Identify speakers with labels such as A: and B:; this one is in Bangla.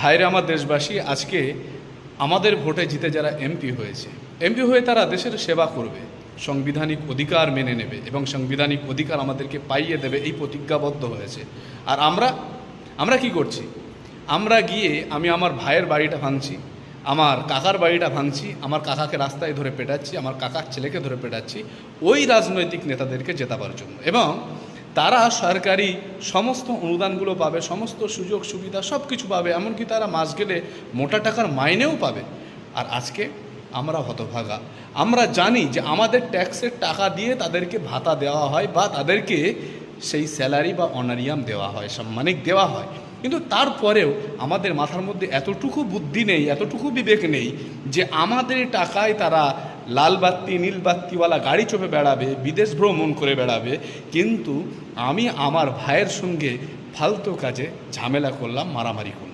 A: ভাইরা আমার দেশবাসী, আজকে আমাদের ভোটে জিতে যারা এমপি হয়েছে, এমপি হয়ে তারা দেশের সেবা করবে, সাংবিধানিক অধিকার মেনে নেবে এবং সাংবিধানিক অধিকার আমাদেরকে পাইয়ে দেবে, এই প্রতিজ্ঞাবদ্ধ হয়েছে। আর আমরা কি করছি? আমরা গিয়ে আমি আমার ভাইয়ের বাড়িটা ভাঙছি, আমার কাকার বাড়িটা ভাঙছি, আমার কাকাকে রাস্তায় ধরে পেটাচ্ছি, আমার কাকার ছেলেকে ধরে পেটাচ্ছি ওই রাজনৈতিক নেতাদেরকে জেতাবার জন্য। এবং তারা সরকারি সমস্ত অনুদানগুলো পাবে, সমস্ত সুযোগ সুবিধা সব কিছু পাবে, এমনকি তারা মাস গেলে মোটা টাকার মাইনেও পাবে। আর আজকে আমরা হতভাগা, আমরা জানি যে আমাদের ট্যাক্সের টাকা দিয়ে তাদেরকে ভাতা দেওয়া হয় বা তাদেরকে সেই স্যালারি বা অনারিয়াম দেওয়া হয়, সাম্মানিক দেওয়া হয়, কিন্তু তারপরেও আমাদের মাথার মধ্যে এতটুকু বুদ্ধি নেই, এতটুকু বিবেক নেই যে আমাদের টাকায় তারা লাল বাত্তি নীল বাত্তিওয়ালা গাড়ি চড়ে বেড়াবে, বিদেশ ভ্রমণ করে বেড়াবে, কিন্তু আমি আমার ভাইয়ের সঙ্গে ফালতু কাজে ঝামেলা করলাম, মারামারি করলাম।